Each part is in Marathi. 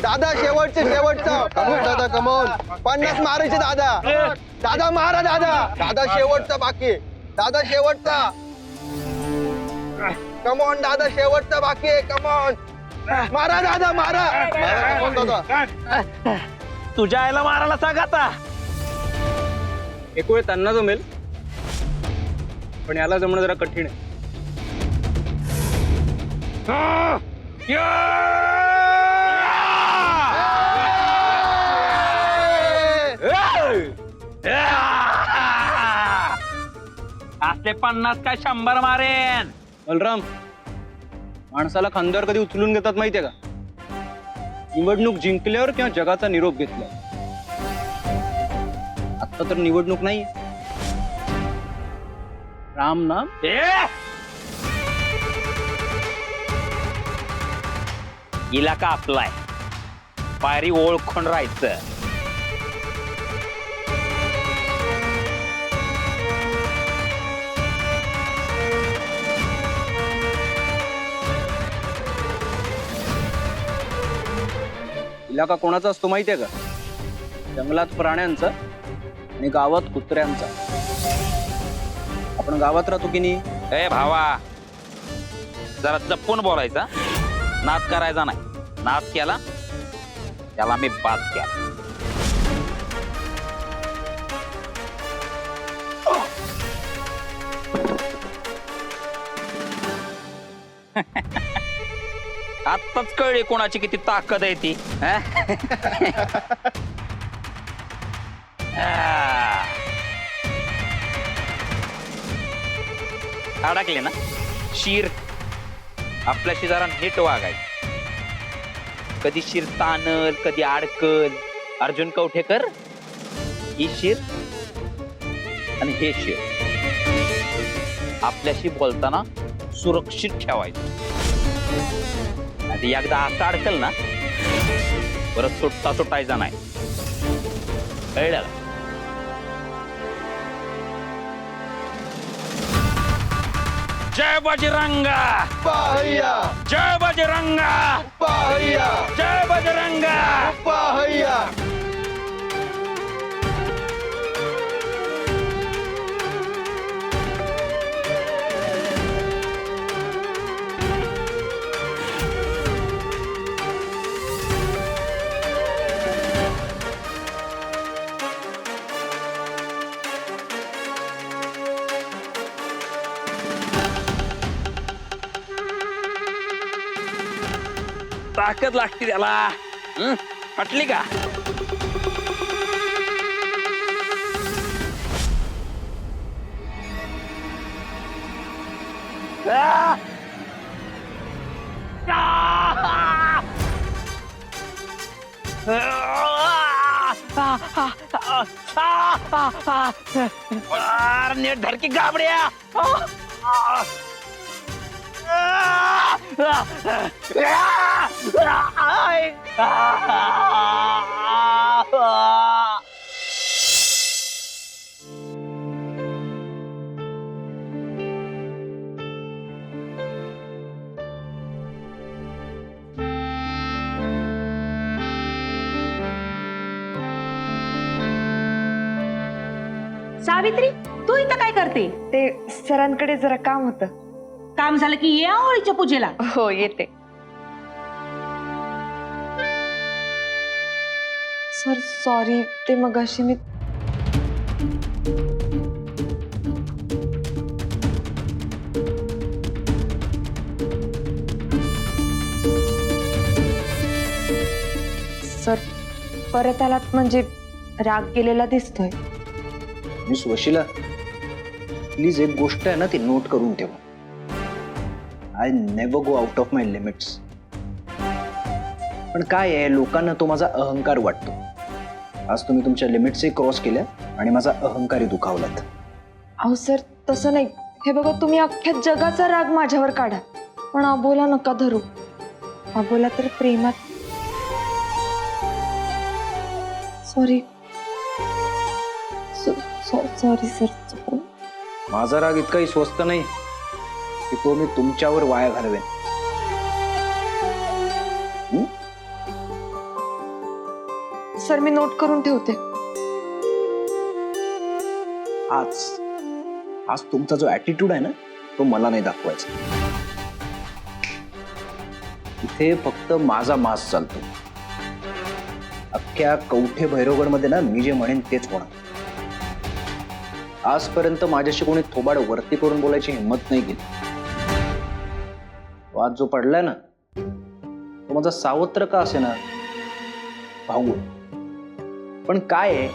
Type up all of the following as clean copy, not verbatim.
दादा शेवटचं कमोन दादा कमोन 50 मारायचे दादा दादा मारा दादा शेवटचा बाकी दादा शेवटचा कमोन दादा शेवटचा बाकी कमोन मारा दादा मारा कमोन दादा तुझ्या आईला मारायला सांग आता. एक वेळ त्यांना जमेल पण याला जमणं जरा कठीण आहे. असले 50 काय 100 मारेन. बलराम माणसाला खांद्यावर कधी उचलून घेतात माहितीये का? निवडणूक जिंकल्यावर किंवा जगाचा निरोप घेतल्यावर. आता तर निवडणूक नाही. राम नाम इलाका आपलाय पायरी ओळखून राहायचं. इलाका कोणाचा असतो माहितीये का? जंगलात प्राण्यांचा आणि गावात कुत्र्यांचा. आपण गावात राहतो की नाही? ए भावा जरा जपून बोलायचा. नाद करायचा नाही. नाद केला त्याला मी बाद केला. आत्ताच कळली कोणाची किती ताकद आहे ती. अडकले ना शिर. आपल्याशी जरा नीट वागायचं. कधी शिर ताणल कधी अडकल. अर्जुन कवठेकर ही शिर आणि हे शिर आपल्याशी बोलताना सुरक्षित ठेवायचं. आधी एकदा असं अडकल ना परत सुटायचा नाही. कळलं? जय बजरंगा पाहैया जय बजरंगा पाहैया जय बजरंगा. पाहैया ताकद लागते त्याला. हटली का? नीट धरकी गाबड्या. सावित्री तू इथं काय करते? ते सरांकडे जरा काम होतं. काम झालं की ये होळीच्या पूजेला. हो येते. सर सॉरी ते मगाशी मी सर परत आलात म्हणजे राग गेलेला दिसतोय. मिस वशिला प्लीज एक गोष्ट आहे ना ती नोट करून ठेवा. I never go out of my limits. पण काय आहे लोकांना तो माझा अहंकार वाटतो. आज तुम्ही तुमच्या लिमिट्सही क्रॉस केल्या आणि माझा अहंकारही दुखावलात. अहो सर तसं नाही. हे बघा तुम्ही अख्ख्या जगाचा राग माझ्यावर काढा पण अबोला नका धरू. अबोला तर प्रेमात. Sorry sorry sir. माझा राग इतकाही स्वस्त नाही की तो मी तुमच्यावर वाया घालवेन. सर मी नोट करून ठेवते. आज तुमचा जो ऍटिट्यूड आहे ना तो मला नाही दाखवायचा. इथे फक्त माझा मास चालतो. अख्ख्या कवठे भैरवगड मध्ये ना मी जे म्हणेन तेच होणार. आजपर्यंत माझ्याशी कोणी थोबाड वरती करून बोलायची हिंमत नाही केली. वाद जो पडलाय ना तो माझा सावत्र का असे ना भाऊ. पण काय आहे,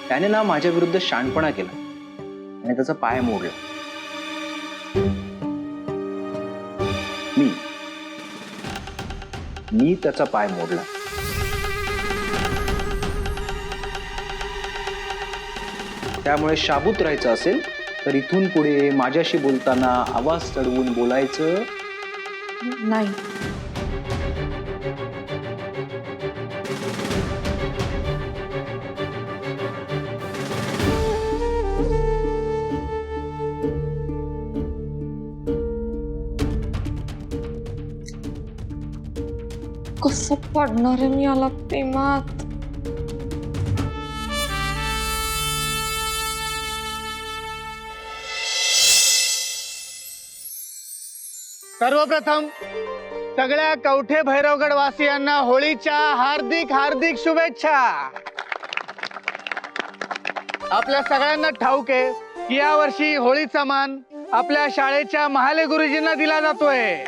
त्याने ना माझ्या विरुद्ध शाणपणा केला आणि त्याचा पाय मोडला. मी त्याचा पाय मोडला. त्यामुळे शाबूत राहायचं असेल तर इथून पुढे माझ्याशी बोलताना आवाज चढवून बोलायचं नाही. कसं पडणार आहे मी याला प्रेमात. सर्वप्रथम सगळ्या कवठे भैरवगड वासियांना होळीच्या हार्दिक हार्दिक शुभेच्छा. आपल्या सगळ्यांना ठाऊक आहे की या वर्षी होळीचा मान आपल्या शाळेच्या महाले गुरुजींना दिला जातोय.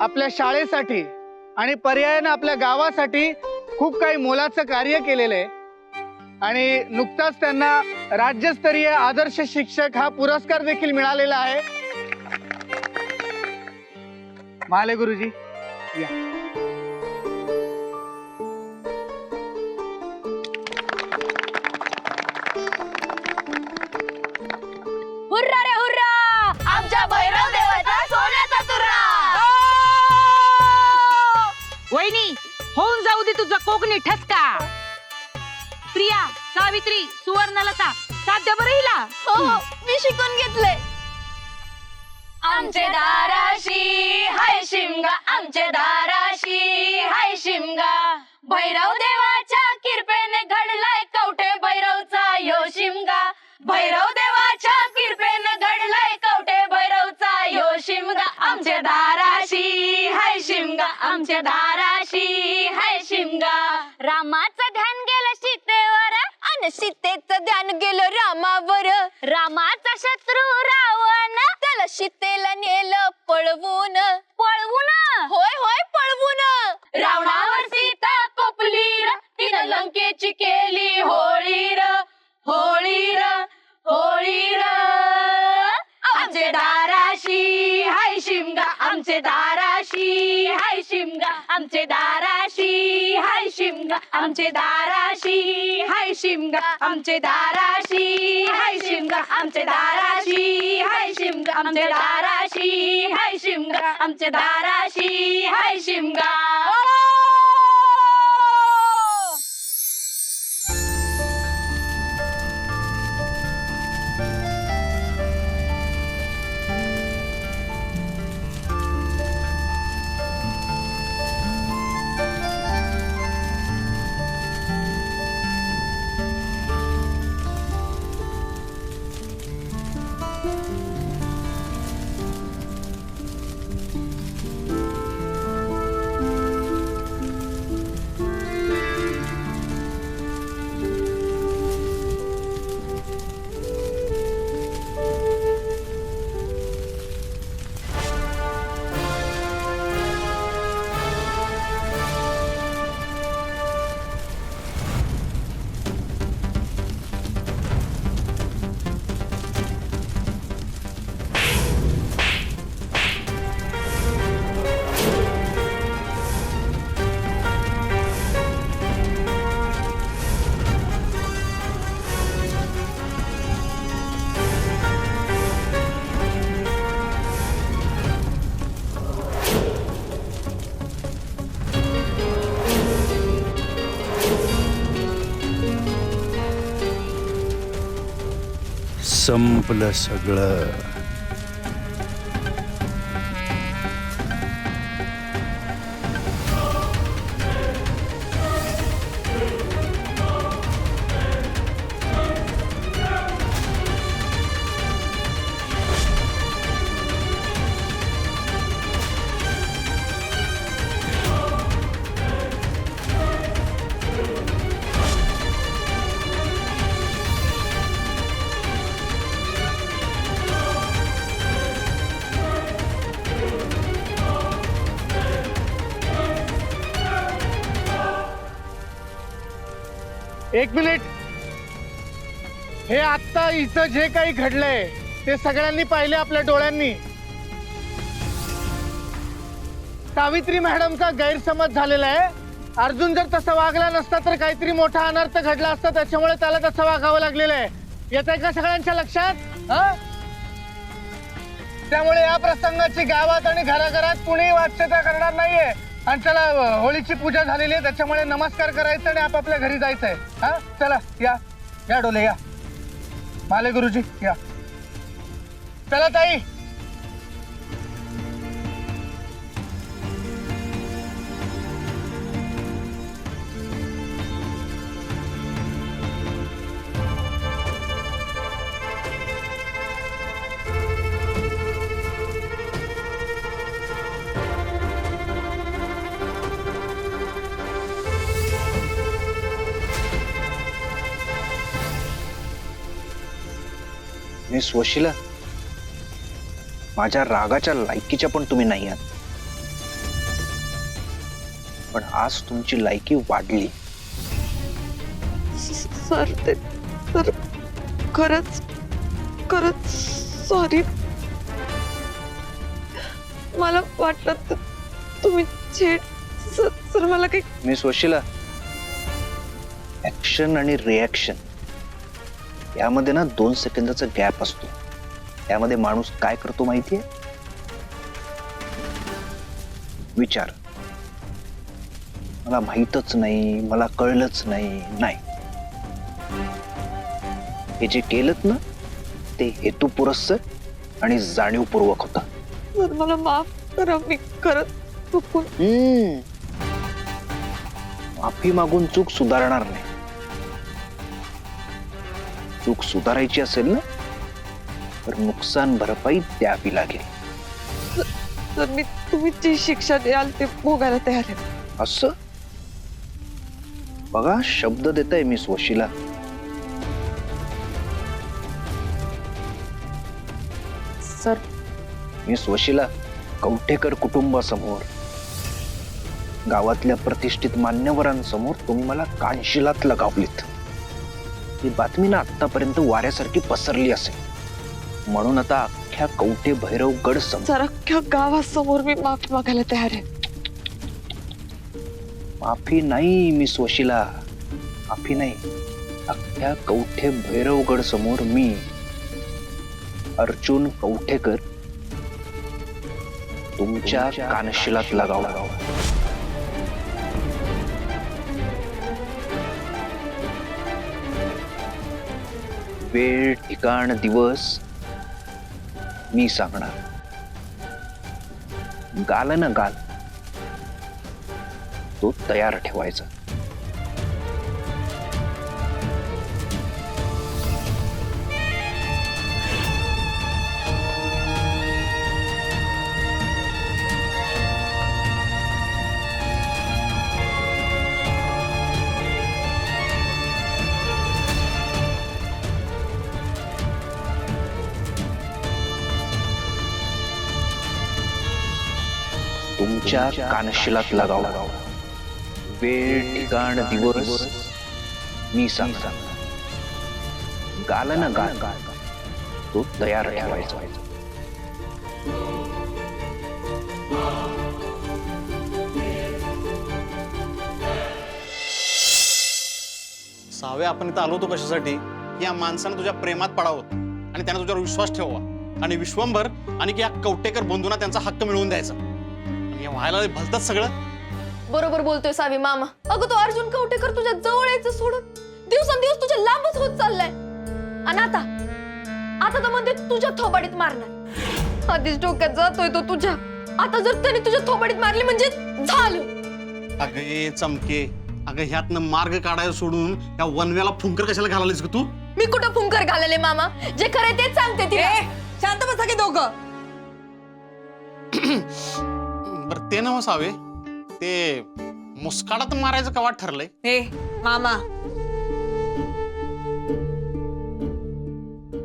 आपल्या शाळेसाठी आणि पर्यायाने आपल्या गावासाठी खूप काही मोलाचं कार्य केलेलं आहे आणि नुकताच त्यांना राज्यस्तरीय आदर्श शिक्षक हा पुरस्कार देखील मिळालेला आहे. महाले गुरुजी या. हुर्रा रे हुर्रा, आमच्या भैरव देवाचा सोन्याचा तुरा. वहिनी होऊन जाऊ दे तुझा कोकणी ठसका. प्रिया, सावित्री, सुवर्णलता साध्य बरं हिला. हो मी शिकून घेतले. आमचे दाराशी हाय शिमगा, आमचे दाराशी हाय शिमगा. भैरव देवाच्या किरपेने घडलाय कवठे भैरवचा यो शिमगा. भैरव देवाच्या किरपेने घडलाय कवठे भैरवचा यो शिमगा. आमचे दाराशी हाय शिमगा, आमचे दाराशी हाय शिमगा. रामाचं ध्यान गेलं सीतेवर आणि सीतेचं ध्यान गेलं रामावर. रामाचा शत्रू रावण त्याला सीतेला नेलं पळवून. पळवून होय होय पळवून. रावणावर सीता कोपली र, तिनं लंकेची केली होळी र. होळी र होळी र. आमचे दाराशी हाय शिमगा, आमचे दाराशी हाय शिमगा. आमचे दाराशी हाय शिमगा, आमचे दाराशी हाय शिमगा. आमचे दाराशी हाय शिमगा, आमचे दाराशी हाय शिमगा. आमचे दाराशी हाय शिमगा, आमचे दाराशी हाय शिमगा. संपलं सगळं. एक मिनिट. हे आत्ता इथं जे काही घडलंय ते सगळ्यांनी पाहिले आपल्या डोळ्यांनी. सावित्री मॅडमचा गैरसमज झालेला आहे. अर्जुन जर तसा वागला नसता तर काहीतरी मोठा अनर्थ घडला असता, त्याच्यामुळे त्याला तसं वागावं लागलेलं आहे. येत आहे का सगळ्यांच्या लक्षात? त्यामुळे या प्रसंगाची गावात आणि घराघरात कुणीही वाच्यता करणार नाहीये. आणि चला, होळीची पूजा झालेली आहे, त्याच्यामुळे नमस्कार करायचा आणि आपापल्या घरी जायचंय. हा, चला या या डोले या. माले गुरुजी या. चला ताई. मिस वशिला, माझ्या रागाच्या लायकीच्या पण तुम्ही नाही आहात, पण आज तुमची लायकी वाढली. सर ते सर खरंच खरंच सॉरी. मला वाटलं तुम्ही सर मला काही. मिस वशिला, ऍक्शन आणि रिॲक्शन यामध्ये ना 2 सेकंदाचा गॅप असतो. यामध्ये माणूस काय करतो माहितीये? विचार. मला माहीतच नाही, मला कळलंच नाही. हे जे केलंत ना ते हेतुपुरस्सर आणि जाणीवपूर्वक होतं. सर मला माफ करा, मी खरंच चुकून. माफी मागून चूक सुधारणार नाही. चूक सुधारायची असेल ना तर नुकसान भरपाई द्यावी लागेल. सर मी तुम्ही जी शिक्षा द्याल ते भोगायला तयार आहे. असं बघा, शब्द देताय miss Vashila. Sir miss वशिला, Kavathekar कुटुंबासमोर, गावातल्या प्रतिष्ठित मान्यवरांसमोर तुम्ही मला कानशिलात लगावलीत. ही बातमी ना आतापर्यंत वाऱ्यासारखी पसरली असेल, म्हणून आता अख्ख्या कवठे भैरवगड सर अख्ख्या गावासमोर मी माफी मागायला तयार आहे. माफी नाही मिस वशिला, माफी नाही. अख्ख्या कवठे भैरवगड समोर मी अर्जुन कवठेकर तुमच्या कानशिलात लगाव. वेळ, ठिकाण, दिवस मी सांगणार. गाल ना गाल तो तयार ठेवायचा. तुमच्या कानशिलात लगाव. वेळ, ठिकाण, दिवस मी सांगणार. गाल ना गाल तो तयार ठेवायचा. सावे, आपण इथं आलो होतो कशासाठी? की या माणसानं तुझ्या प्रेमात पडावं आणि त्यानं तुझ्यावर विश्वास ठेवावा आणि विश्वंभर आणि की या कवटेकर बंधूंना त्यांचा हक्क मिळवून द्यायचा. आणि व्हायला भलतच सगळं. बरोबर बोलतोय सावी मामा. अगं तो अर्जुन कवटेकर तुझ्या जवळ यायचं सोडून दिवसेंदिवस तुझ्या लांबच होत चाललाय. आणि आता तर म्हणते तुझ्या थोबाडीत मारणार. आधीच डोक्यात जातोय तो तुझ्या. आता जर त्याने तुझ्या थोबाडीत मारली म्हणजे झालं. अगं ए चमके, अगं ह्यातनं मार्ग काढायला सोडून या वनव्याला फुंकर कशाला घालालीस ग तू? मी कुठं फुंकर घालले मामा? जे खरं तेच सांगते ती. शांत बसा की दोघं. बरं ते नव्ह सावे, ते मुस्काडात मारायचं कवा ठरलंय? हे मामा,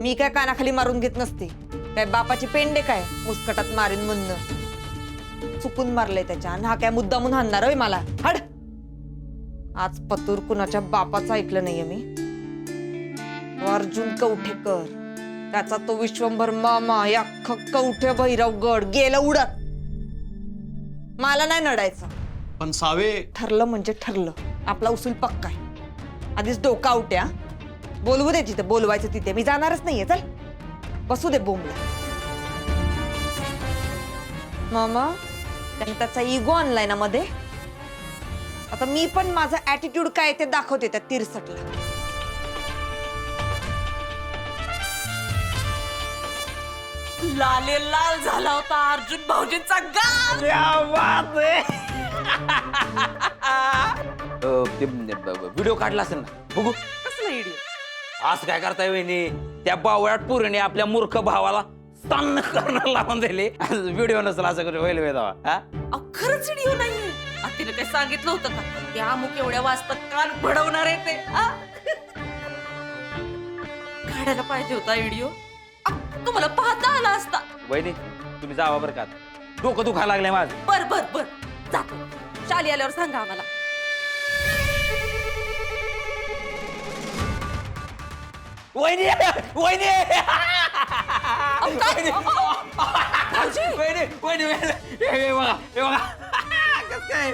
मी काय कानाखाली मारून घेत नसते. काय बापाची पेंडे काय मुस्कटात मारीन म्हणणं. चुकून मारलंय त्याच्या आणि हा काय मुद्दामून हाणणार होय मला? हड. आज पतूर कुणाच्या बापाचं ऐकलं नाहीये मी. तो अर्जुन कवठेकर, त्याचा तो विश्वंभर मामा, या कवठे भैरवगड गेलं उडत. मला नाही नडायचं. पण सावे, ठरलं म्हणजे ठरलं. आपला उसूल पक्का आहे. आधीच डोका उट्या. बोलवू दे तिथे, बोलवायचं तिथे. मी जाणारच नाहीये. चल बसू दे बोंबला. मामा, त्याने त्याचा इगो आणलाय ना मध्ये. आता मी पण माझा ऍटिट्यूड काय ते दाखवते त्या तिरसटला. लाले लाल झाला होता अर्जुन भाऊजींचा गाल. व्हिडिओ काढला असेल ना, बघू. कसला व्हिडिओ? आज काय करताय वहिनी? त्या बावळाट पोरीने आपल्या मूर्ख भावाला स्तन करणं लावून दिले. व्हिडिओ नसेल असं करू व्हायला वेदावा. खरंच व्हिडिओ नाहीये. तिने काय सांगितलं होतं का? त्या अमुक एवढ्या वाजता कान भडवणार आहे ते. काढायला पाहिजे होता व्हिडिओ. तुम्हाला पाहता आला असता. वहिनी तुम्ही जावा बरं का, डोकं दुखायला लागलंय माझं. बर बर बर, जातो. शाली आल्यावर सांगा आम्हाला. वहिनी वहिनी वहिनी वहिनी हे बघा हे बघा कसं काय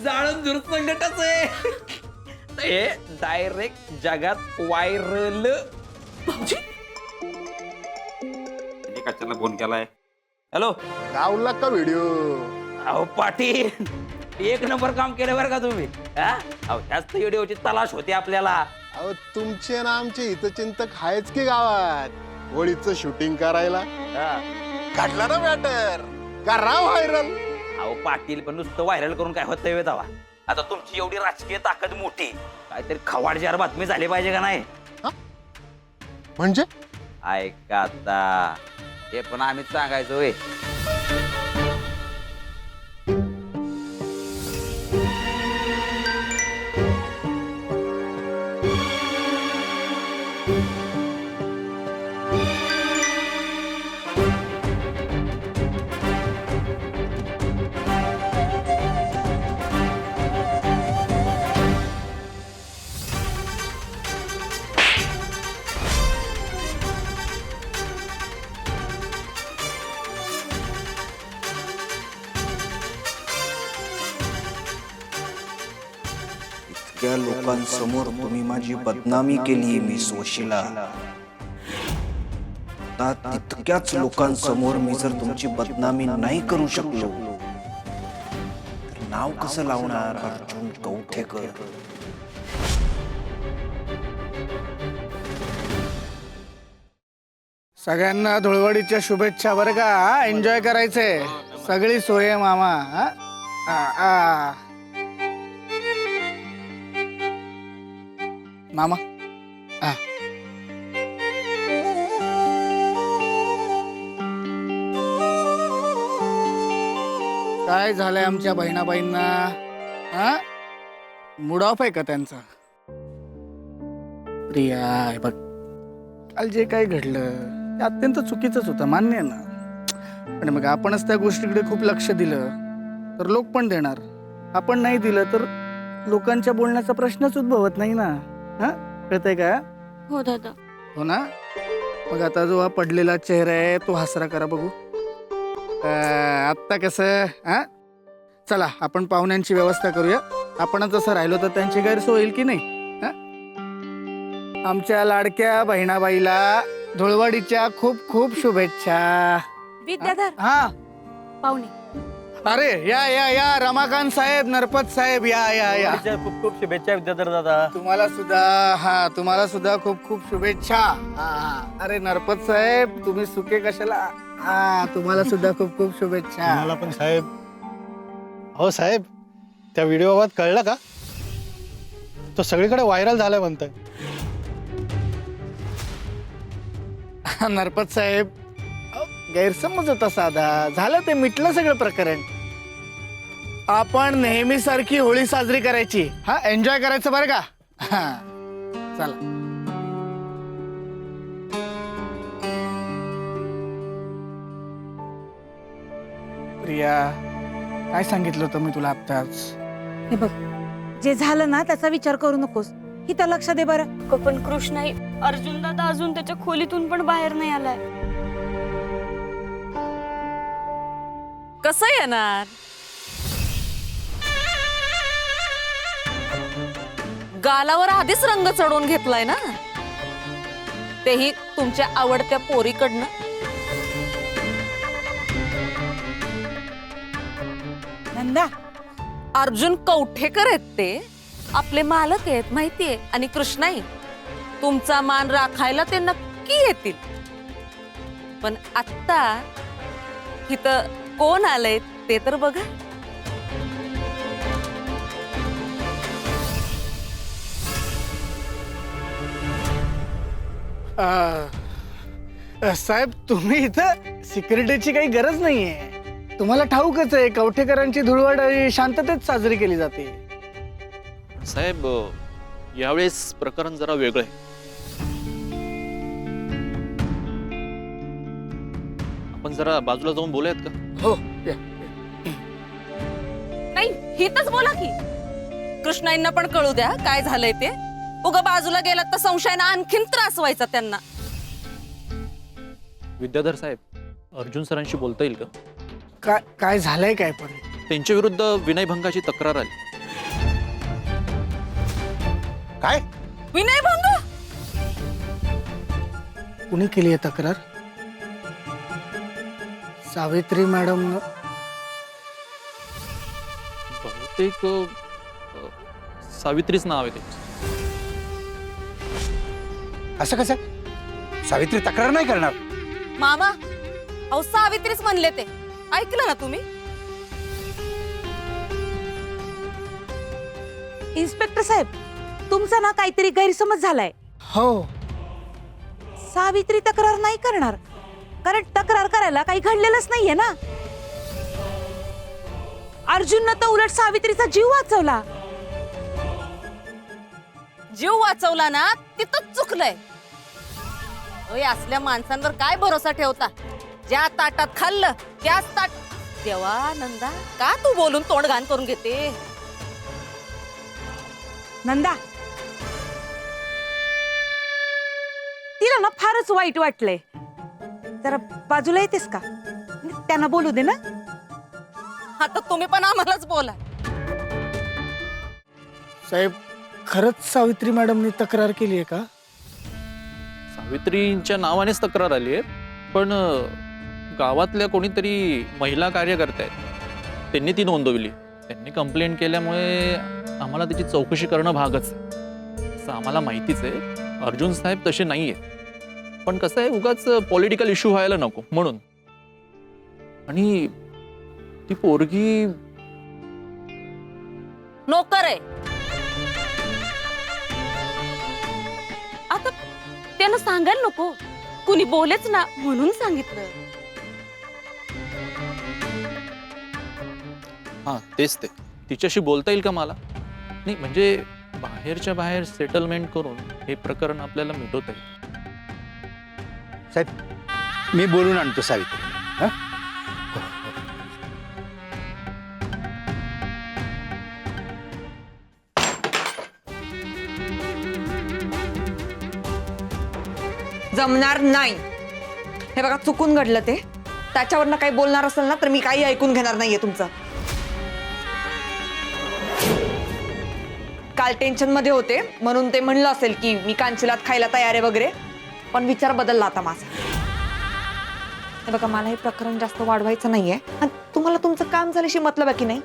जाळून दुर्संगटच आहे हे. डायरेक्ट जगात व्हायरल. कशाला फोन केलाय? हॅलो, गावला का व्हिडिओ? अहो पाटील, एक नंबर काम केलं बरं का तुम्ही. अहो ह्याच व्हिडिओची तलाश होती आपल्याला. अहो तुमचे ना आमचे हितचिंतक आहेच की गावात. होळीचं शूटिंग करायला काढला ना मॅटर, करा व्हायरल. अहो पाटील, पण नुसतं व्हायरल करून काय होतंय दावा? आता तुमची एवढी राजकीय ताकद मोठी, काहीतरी खवाडजार बातमी झाली पाहिजे का नाही? म्हणजे ऐका आता, हे पण आम्हीच सांगायचो. त्या लोकांसमोर तुम्ही माझी बदनामी केली मिस वशिला. आता तितक्याच लोकांसमोर मी जर तुमची बदनामी नाही करू शकलो तर नाव कसं लावणार अर्जुन कवठेकर? सगळ्यांना धुळवडीच्या शुभेच्छा बरं का. एन्जॉय करायचंय, सगळी सोय आहे मामा. मामा काय झालंय आमच्या बहिणाबाईंना? मूड ऑफ आहे का त्यांचा? प्रिया, हे बघ, काल जे काय घडलं ते अत्यंत चुकीचंच होतं, मान्य आहे ना. पण मग आपणच त्या गोष्टीकडे खूप लक्ष दिलं तर लोक पण देणार. आपण नाही दिलं तर लोकांच्या बोलण्याचा प्रश्नच उद्भवत नाही ना. कळतंय का? हो दादा. हो ना. मग आता जो हा पडलेला चेहरा आहे तो हसरा करा बघू. आत्ता कसं? चला आपण पाहुण्यांची व्यवस्था करूया. आपणच जसं राहिलो तर त्यांची गैरसोय होईल की नाही? आमच्या लाडक्या बहिणाबाईला धुळवडीच्या खूप खूप शुभेच्छा. विद्याधर. हा पाहुणे. अरे या या या रमाकांत साहेब, नरपत साहेब, या या या. खूप खूप शुभेच्छा विद्याधर दादा. तुम्हाला सुद्धा. तुम्हाला सुद्धा खूप खूप शुभेच्छा. अरे नरपत साहेब, तुम्ही सुके कशाला? तुम्हाला सुद्धा खूप खूप शुभेच्छा. मला पण साहेब. हो साहेब, त्या व्हिडिओ बाबत कळलं का? तो सगळीकडे व्हायरल झालाय म्हणतोय. नरपत साहेब, गैरसमज होता साधा, झालं ते मिटलं सगळं प्रकरण. आपण नेहमी सारखी होळी साजरी करायची. एन्जॉय करायचं बरं का. चला. प्रिया, काय सांगितलं होतं मी तुला आत्ताच? हे बघ, जे झालं ना त्याचा विचार करू नकोस, ही तर लक्ष दे बरं. पण कृष्णाई, अर्जुन दादा अजून त्याच्या खोलीतून पण बाहेर नाही आलाय. कसं येणार? गालावर आधीच रंग चढवून घेतलाय ना, तेही तुमच्या आवडत्या पोरीकडनं. नंदा, अर्जुन कवठेकर आहेत ते, आपले मालक आहेत माहितीये. आणि कृष्णाई, तुमचा मान राखायला ते नक्की येतील. पण आत्ता इथं कोण आलंय ते तर बघा. साहेब, तुम्ही इथं सिक्युरिटीची काही गरज नाहीये. तुम्हाला ठाऊकच आहे, कवठेकरांची धुळवड शांततेत साजरी केली जाते. साहेब, यावेळेस प्रकरण जरा वेगळं आहे. आपण जरा बाजूला जाऊन बोलूयात का? हो, नाही, हितच बोला की. कृष्णाईंना पण कळू द्या काय झालंय ते. उगा बाजूला गेलात तर संशयानं आणखीन त्रास व्हायचा त्यांना. विद्याधर साहेब, अर्जुन सरांशी बोलता येईल का? काय झालंय काय? पण त्यांच्या विरुद्ध विनयभंगाची तक्रार आली. काय? विनयभंग? कुणी केली आहे तक्रार? सावित्री मॅडम? बहुतेक सावित्रीच नाव आहे त्यांचं. असं कसं? सावित्री तक्रार नाही करणार. मामा, अहो सावित्रीच म्हणले ते. ऐकलं ना तुम्ही? इन्स्पेक्टर साहेब, तुमचा ना काहीतरी गैरसमज झालाय. हो. सावित्री तक्रार नाही करणार, कारण तक्रार करायला काही घडलेलंच नाहीये ना. अर्जुननं तर उलट सावित्रीचा जीव वाचवला. जीव वाचवला ना, तिथंच चुकलंय. असल्या माणसांवर काय भरोसा ठेवता? ज्या ताटात खाल्लं त्याच ताट. देवा नंदा, का तू बोलून तोंड घाण करून घेते? नंदा, तिला ना फारच वाईट वाटलंय. जरा बाजूला येतेस का? त्यांना बोलू दे ना. आता तुम्ही पण आम्हालाच बोला. साहेब, खरंच सावित्री मॅडमनी तक्रार केली आहे का? सावित्रींच्या नावानेच तक्रार आली आहे, पण गावातल्या कोणीतरी महिला कार्यकर्त्या आहेत, त्यांनी ती नोंदवली. त्यांनी कंप्लेंट केल्यामुळे आम्हाला त्याची चौकशी करणं भागच आहे. असं आम्हाला माहितीच आहे. अर्जुन साहेब तसे नाही आहेत, पण कसं आहे, उगाच पॉलिटिकल इश्यू व्हायला नको म्हणून. आणि ती पोरगी नोकर आहे. आता त्यानं सांगायला नको, कुणी बोलेच ना म्हणून सांगितलं. हा, तेच ते. तिच्याशी बोलता येईल का मला? नाही म्हणजे बाहेरच्या बाहेर सेटलमेंट करून हे प्रकरण आपल्याला मिटवता येईल. साहेब, मी बोलून आणतो सावित्री. हा? जमणार नाही. हे बघा, चुकून घडलं ते. त्याच्यावरनं काही बोलणार असेल ना तर मी काही ऐकून घेणार नाहीये तुमचं. काल टेन्शन मध्ये होते म्हणून ते म्हणलं असेल की मी कांचीलात खायला तयार आहे वगैरे, पण विचार बदलला आता माझा. हे बघा, मला हे प्रकरण जास्त वाढवायचं नाहीये. आणि तुम्हाला तुमचं काम झाल्याशी मतलब आहे की नाही,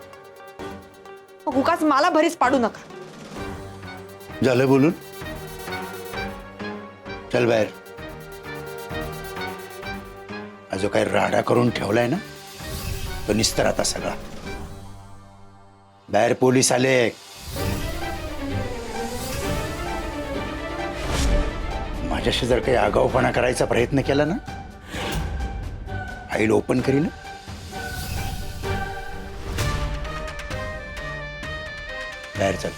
मग उगाच मला भरीच पाडू नका. झालं बोलून? चल बाहेर. हा जो काही राडा करून ठेवलाय ना, तो निस्तर आता सगळा. बाहेर पोलीस आले. माझ्याशी जर काही आगाऊपणा करायचा प्रयत्न केला ना, आईला ओपन करीन. बाहेर चल.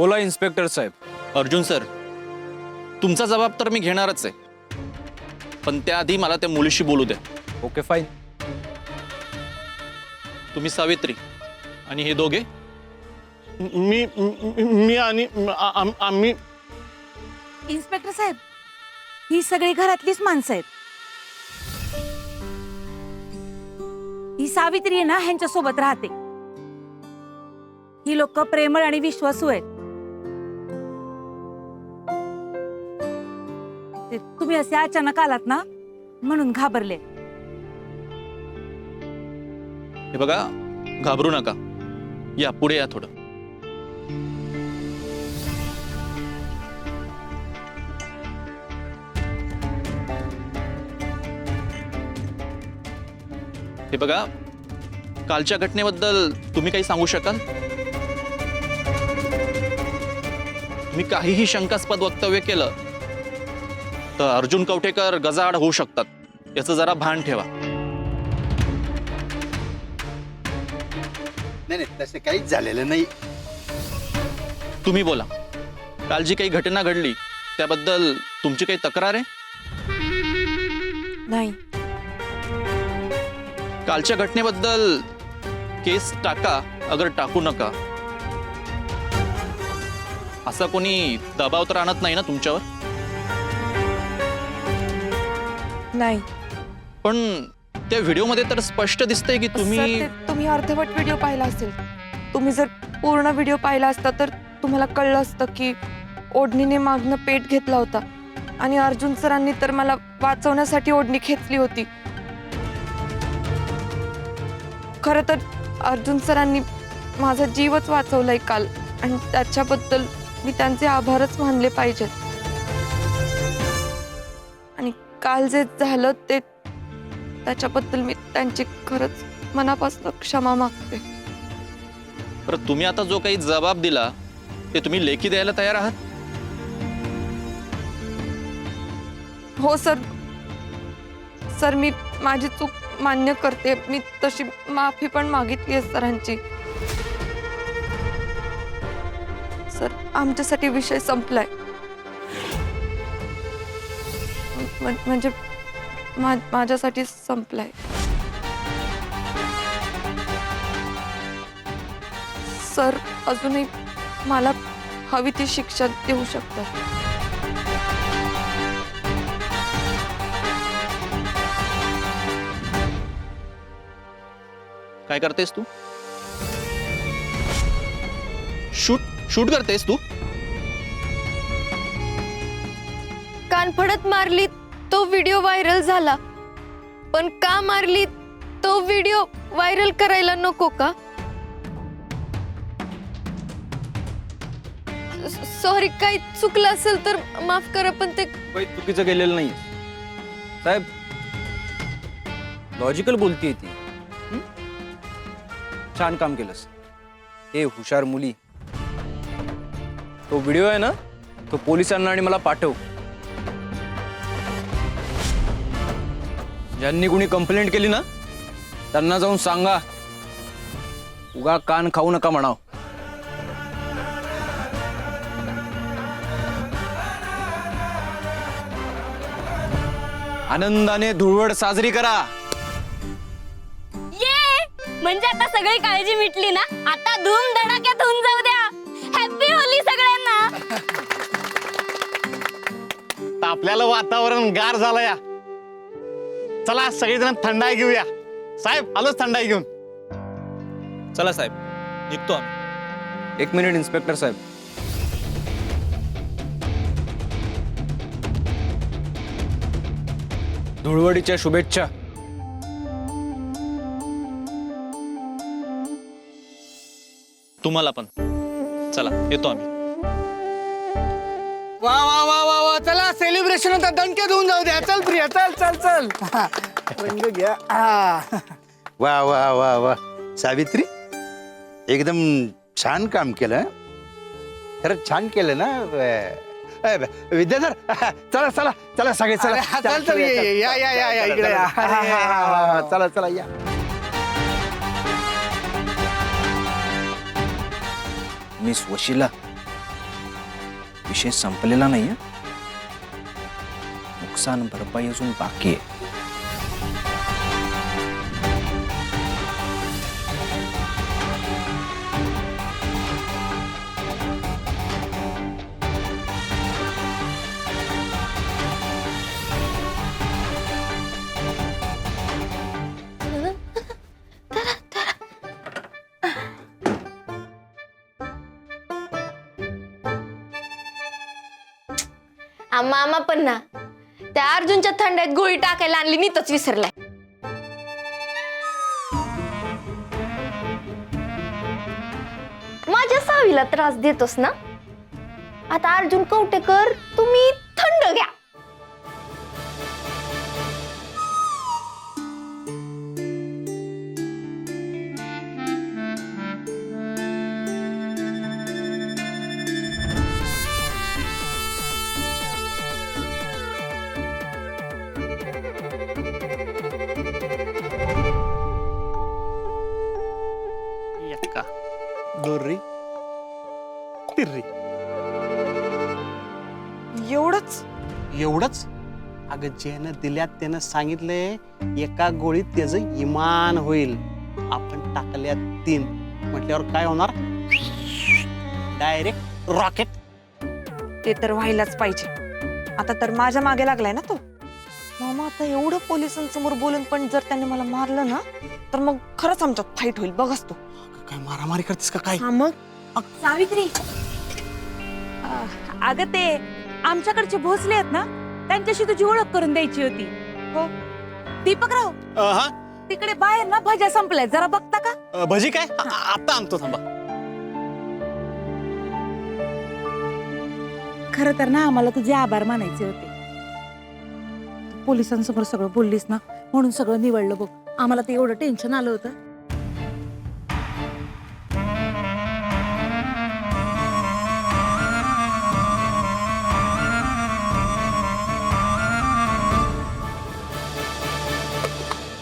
बोला इन्स्पेक्टर साहेब. अर्जुन सर, तुमचा जबाब तर मी घेणारच आहे, पण त्याआधी मला त्या मुलीशी बोलू द्या. Okay fine. तुम्ही सावित्री आणि हे दोघे? मी आणि आम्ही इन्स्पेक्टर साहेब, ही सगळी घरातलीच माणसं आहेत. ही सावित्री आहे ना, ह्यांच्या सोबत राहते. ही लोक प्रेमळ आणि विश्वासू आहेत. ते तुम्ही असे अचानक आलात ना, म्हणून घाबरले. हे बघा, घाबरू नका. या पुढे या थोडं. हे बघा, कालच्या घटनेबद्दल तुम्ही काही सांगू शकाल? तुम्ही काहीही शंकास्पद वक्तव्य केलं तर अर्जुन कवठेकर गजाआड होऊ शकतात, याचं जरा भान ठेवा. नाही तसं काहीच झालेलं नाही. तुम्ही बोला, काल जी काही घटना घडली त्याबद्दल तुमची काही तक्रार आहे? नाही. कालच्या घटनेबद्दल केस टाका अगर टाकू नका असा कोणी दबाव तर आणत नाही ना तुमच्यावर? नाही. पण त्या व्हिडिओमध्ये तर स्पष्ट दिसतंय की तुम्ही तुम्ही अर्धवट व्हिडिओ पाहिला असेल. तुम्ही जर पूर्ण व्हिडिओ पाहिला असता तर तुम्हाला कळलं असतं की ओढणीने मागणं पेट घेतला होता आणि अर्जुन सरांनी तर मला वाचवण्यासाठी ओढणी खेचली होती. खरं तर अर्जुन सरांनी माझा जीवच वाचवलाय काल, आणि त्याच्याबद्दल मी त्यांचे आभारच मानले पाहिजेत. आणि काल जे झालं ते त्याच्याबद्दल मी त्यांची खरंच मनापासून क्षमा मागते. परत तुम्ही आता जो काही जबाब दिला ते तुम्ही लेखी द्यायला तयार आहात? हो सर. सर, मी माझी चूक मान्य करते. मी तशी माफी पण मागितली आहे सरांची. सर, आमच्यासाठी विषय संपलाय. म्हणजे माझ्यासाठी संपलाय. सर, अजूनही मला हवी ती शिक्षा देऊ शकतात. काय करतेस तू? शूट करतेस तू? कानफडत मारली तो व्हिडिओ व्हायरल झाला, पण का मारली तो व्हिडिओ व्हायरल करायला नको का? सॉरी, काही चुकलं असेल तर माफ करा, पण ते चुकीचं केलेलं नाही साहेब. लॉजिकल बोलतीये ती. छान काम केलंस. ए हुशार मुली, तो व्हिडिओ आहे ना, तो पोलिसांना आणि मला पाठव. ज्यांनी कुणी कंप्लेंट केली ना त्यांना जाऊन सांगा, उगा कान खाऊ नका म्हणाव. आनंदाने धुळवड साजरी करा. म्हणजे आता सगळी काळजी मिटली ना. आता धूम धडाक्यात होऊन जाऊ द्या. हॅपी होली सगळ्यांना. आपल्याला वातावरण गार झालं या. चला सगळेजण थंडाई घेऊया. साहेब आलोच थंडाई घेऊन. चला साहेब, निघतो आम्ही. एक मिनिट इन्स्पेक्टर साहेब. धुळवडीच्या शुभेच्छा. तुम्हाला पण. चला, येतो आम्ही. वा वा वा वा वा, चला सेलिब्रेशन होता. दणके देऊन जाऊ द्या. चल प्रिया, चल चल चल. रंग घ्या. वा वा वा वा सावित्री, एकदम छान काम केलं. खरंच छान केलं ना विद्याधर. चला चला चला सगळे चला. चल चल, या या या या इकडे या. चला चला या. मिस वशिला, विषय संपलेला नाहीये, नुकसान भरपाई अजून बाकी आहे. मामा पण ना त्या अर्जुनच्या थंड्यात गोळी टाकायला आणली नीतच विसरलाय. माझ्या सावीला त्रास देतोस ना, आता अर्जुन कवटेकर तुम्ही थंड घ्या. एक्का दोर्री तिर्री. एवढंच? एवढंच? अगं ज्यानं दिल्यात त्यानं सांगितलंय एका गोळीत त्याचं इमान होईल. आपण टाकल्यात 3 म्हटल्यावर काय होणार? Direct rocket. ते तर व्हायलाच पाहिजे. आता तर माझ्या मागे लागलाय ना तो. मामा आता एवढं पोलिसांसमोर बोलून पण जर त्याने मला मारलं ना, तर मग खरंच आमच्यात फाईट होईल. बघच तू. काय मारामारी करतेस का काय? हा मग. सावित्री, अगं ते आमच्याकडचे भोसले आहेत ना, त्यांच्याशी तुझी ओळख करून द्यायची होती. हो. दीपकराव, हा तिकडे बाहेर ना भज्या संपल्या, जरा बघता का? भजी काय? आता आणतो, थांबा. खरं तर ना आम्हाला तुझे आभार मानायचे होते. तू पोलिसांसमोर सगळं बोललीस ना, म्हणून सगळं निवडलं बघ. आम्हाला ते एवढं टेन्शन आलं होतं.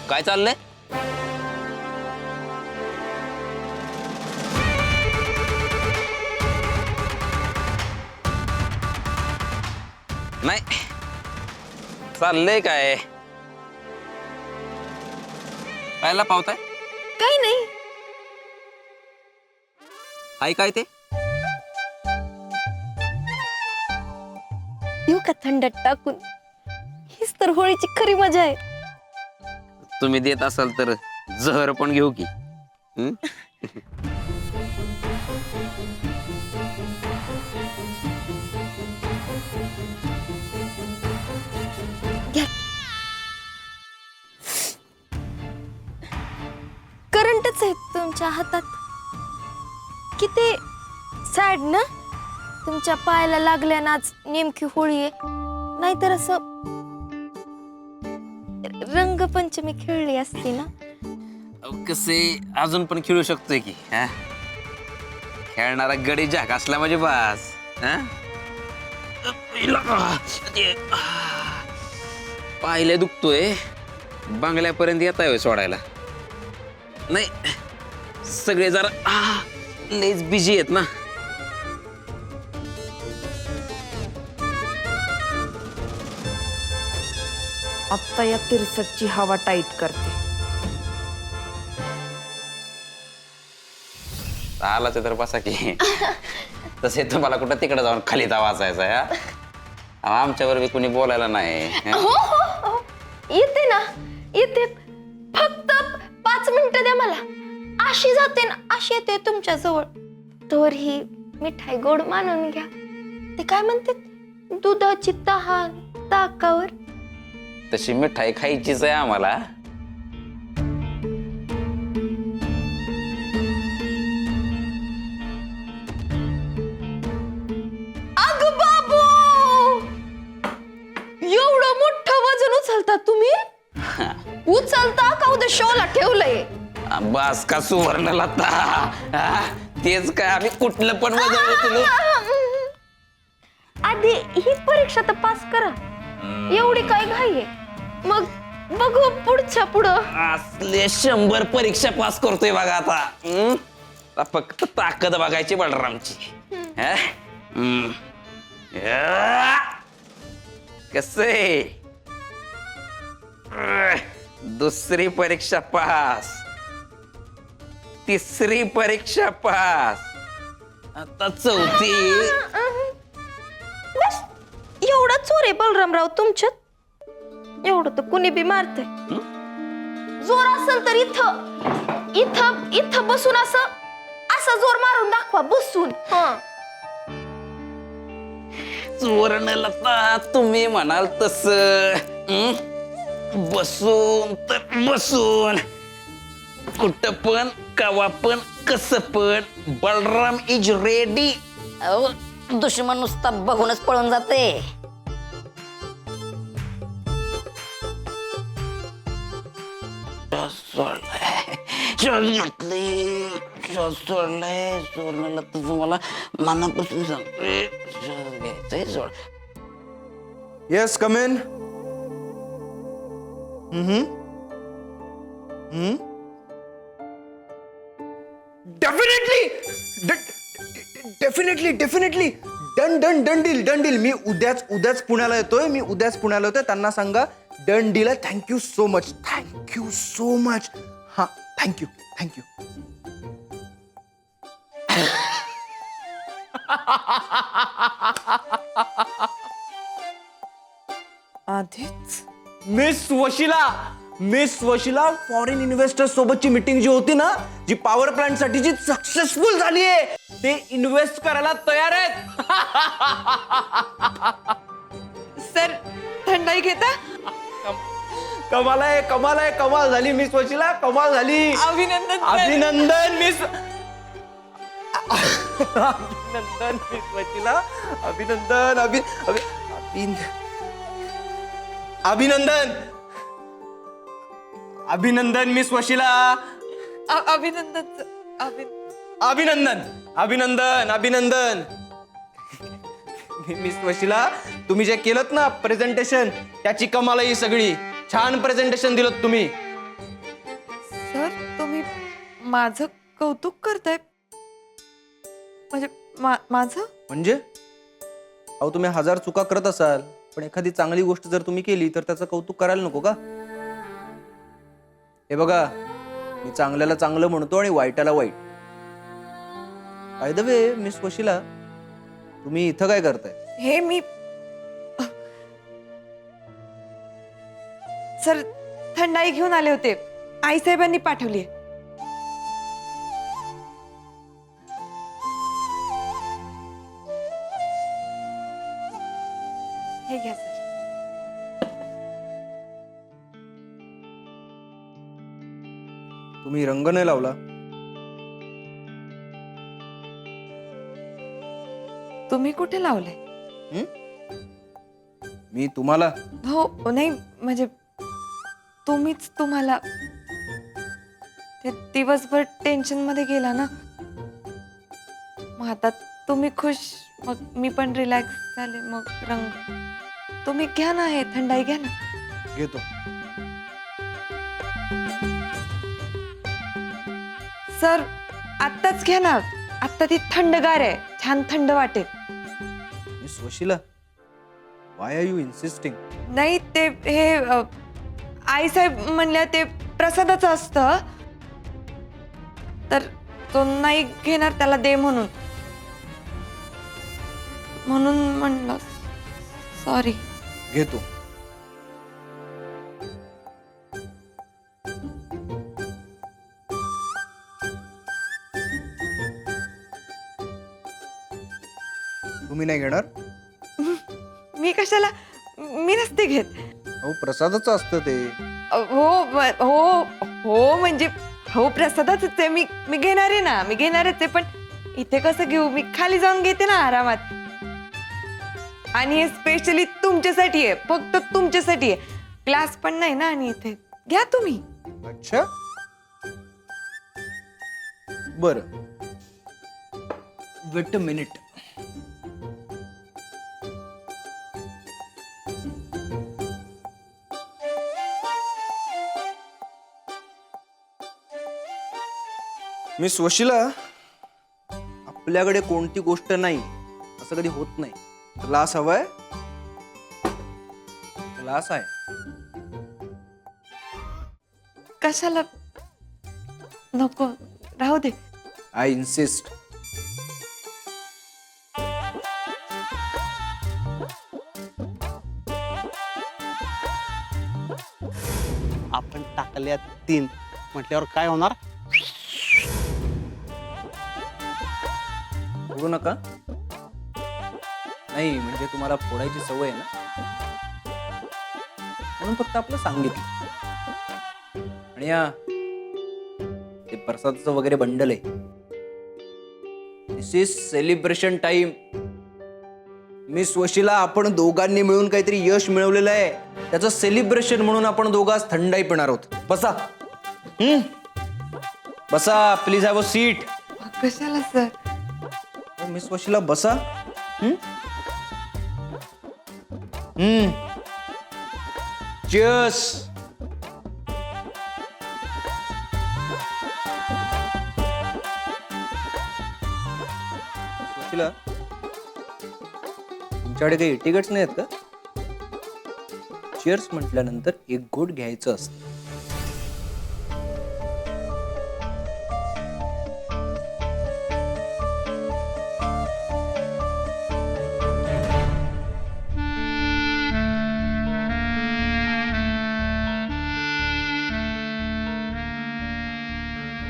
काय चाललंय? नाही चाललंय काय? पाहायला पावताय? काही नाही. आई काय ते? देऊ का थंडात टाकून? हीच तर होळीची खरी मजा आहे. तुम्ही देत असाल तर जहर पण घेऊ की. हं? करंटच आहे तुमच्या हातात. किती सॅड ना, तुमच्या पायाला लागल्यानं आज नेमकी होळी आहे. नाहीतर असं रंगपंचमी खेळली असती ना. कसे अजून पण खेळू शकतोय की. हा? खेळणारा गडी झाक असला म्हणजे बस. पायले दुखतोय, बंगल्यापर्यंत येत आहे सोडायला. नाही सगळे जरा लयच बिझी आहेत ना. आता या तिरसटची हवा टाईट करते. आला तर बसा की. तसे तुम्हाला कुठं तिकडे जाऊन खाली वाचायचा आहे. आमच्यावर बी कुणी बोलायला नाही. हो हो हो, येते ना, येते. फक्त 5 मिनिटं द्या मला. अशी जाते ना, अशी येते तुमच्या जवळ. तर ही मिठाई गोड मानून घ्या. ते काय म्हणते, दुधाची तहान ताकावर. तशी मिठाई खायचीच आहे आम्हाला. अगं बाबू, एवढं मोठं वजन उचलता तुम्ही? उचलता का उद्या शोला ठेवलंय? बस का सुवर्ण लता. तेच काय आम्ही कुठलं पण वजन उचलू. आधी ही परीक्षा तर पास करा. एवढी काय घाई आहे? मग बघू पुढच्या पुढं. असले 100 परीक्षा पास करतोय बघा आता. फक्त ताकद बघायची बलरामची. कसे दुसरी परीक्षा पास, तिसरी परीक्षा पास, आता चौथी. एवढा चोर आहे बलरामराव तुमच्यात? एवढं तर कुणी बी मारतय. जोर असेल तर इथं इथं इथं बसून असं असं जोर मारून दाखवा बसून. सुवर्णलता तुम्ही म्हणाल तस बसून तर बसून, कुठं पण कवा पण कसं पण बलराम इज रेडी. दुश्मन नुसता बघूनच पळून जाते. सुवर्णलता तुम्हाला मनापासून सांगतोय घ्यायचंय सोड. Yes come in. Definitely done deal. मी उद्याच पुण्याला येतोय. त्यांना सांगा done deal. Thank you so much. हा थँक्यू. आधीच मिस वशिला फॉरेन इन्व्हेस्टर सोबतची मीटिंग जी होती ना, जी पॉवर प्लांट साठी जी सक्सेसफुल झाली आहे, ते इन्व्हेस्ट करायला तयार आहेत. सर थंडाई घेता? कमाल झाली मिस वशिला, कमाल झाली. अभिनंदन मिस वशिला. अभिनंदन मिस वशिला. अभिनंदन मिस वशिला. तुम्ही जे केलं ना प्रेझेंटेशन, त्याची कमाल ही सगळी. छान प्रेझेंटेशन दिलं तुम्ही. सर तुम्ही माझं कौतुक करताय? म्हणजे माझं अहो तुम्ही 1000 चुका करत असाल, पण एखादी चांगली गोष्ट जर तुम्ही केली तर त्याचं कौतुक करायला नको का? हे बघा, मी चांगल्याला चांगलं म्हणतो आणि वाईटाला वाईट. बाय द वे मिस वशिला, तुम्ही इथं काय करताय? हे मी सर थंडाई घेऊन आले होते. आईसाहेबांनी पाठवली. हे घ्या सर. तुम्ही रंग नाही लावला. तुम्ही कुठे लावले? मी तुम्हाला. हो नाही म्हणजे तुम्हीच तुम्हाला. ते दिवसभर टेन्शन मध्ये गेला ना, मग आता तुम्ही खुश, मग मी पण रिलॅक्स झाले. मग रंग तुम्ही घ्या ना, हे थंडाई घ्या ना. घेतो. सर आत्ताच घ्या ना, आत्ता ती थंडगार आहे, छान थंड वाटेल. Miss Vashila, why are you insisting? नाही ते हे आईसाहेब म्हणल्या ते प्रसादाचं असतं, तर तो नाही घेणार, त्याला दे म्हणून म्हणलं. सॉरी. घेतो. तुम्ही नाही घेणार? मी कशाला? मी नसते घेत. अहो प्रसादाचं असतं ते. हो म्हणजे हो प्रसादाच आहे. मी घेणार आहे ना, मी घेणारच आहे. पण इथे कसं घेऊ? मी खाली जाऊन घेते ना आरामात. आणि हे स्पेशली तुमच्यासाठी आहे, फक्त तुमच्यासाठी आहे. ग्लास पण नाही ना, आणि इथे घ्या तुम्ही. अच्छा बर. Weight a minute. मिस वशिला, आपल्याकडे कोणती गोष्ट नाही असं कधी होत नाही. ग्लास हवाय? ग्लास आहे. कशाला नको, राहू दे. I insist. आपण टाकल्या 3 म्हटल्यावर काय होणार? फोडू नका. नाही म्हणजे तुम्हाला फोडायची सवय आहे ना, म्हणून फक्त आपलं सांगितलं. आणि ते प्रसादाचं वगैरे बंडल आहे. दिस इज सेलिब्रेशन टाइम. मिस वशिला, आपण दोघांनी मिळून काहीतरी यश मिळवलेलं आहे, त्याचं सेलिब्रेशन म्हणून आपण दोघांच थंडाई पिणार आहोत. बसा. बसा, प्लीज हॅव अ सीट. कशाला सर? मिस वशिला बसा. Cheers. वशिला, तुमच्याकडे काही तिकीट्स नाही आहेत का? चिअर्स म्हटल्यानंतर एक घोट घ्यायचं असतं.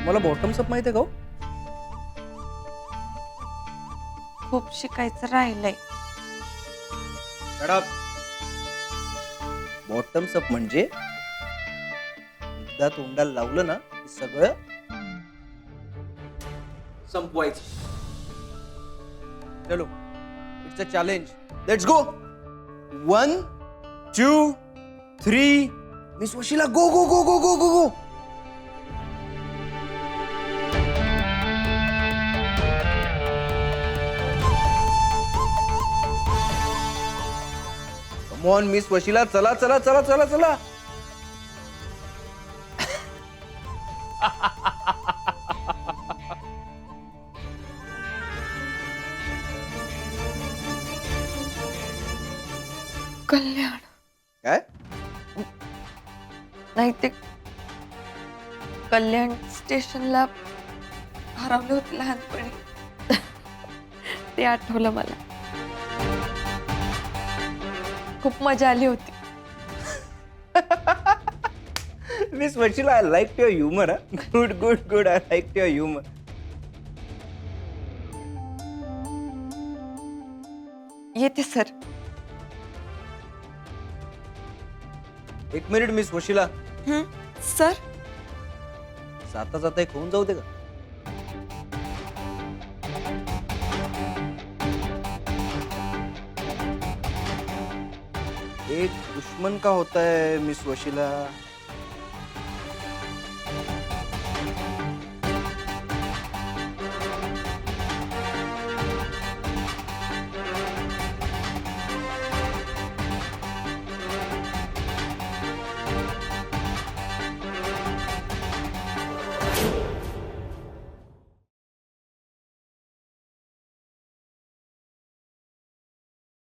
मला बॉटम्स अप माहिती आहे का? खूप शिकायचं राहिलंय. बॉटम्स अप म्हणजे एकदा तोंडाला लावलं ना की सगळं संपवायचं. चलो, it's a challenge. Let's go. 1 2 3. Miss Vashila, go go go go go go go. Come on miss Vashila, चला चला चला चला चला. कल्याण काय? नाही, ते कल्याण स्टेशनला हरवले होते लहानपणी. ते आठवलं मला. खूप मजा आली होती. Miss Vashila, I like your humour. Good good good. I like your humour. येते sir. 1 minute miss Vashila. Sir, जाता जाता एक होऊन जाऊ दे का? एक दुश्मन का होता है मिस वशिला?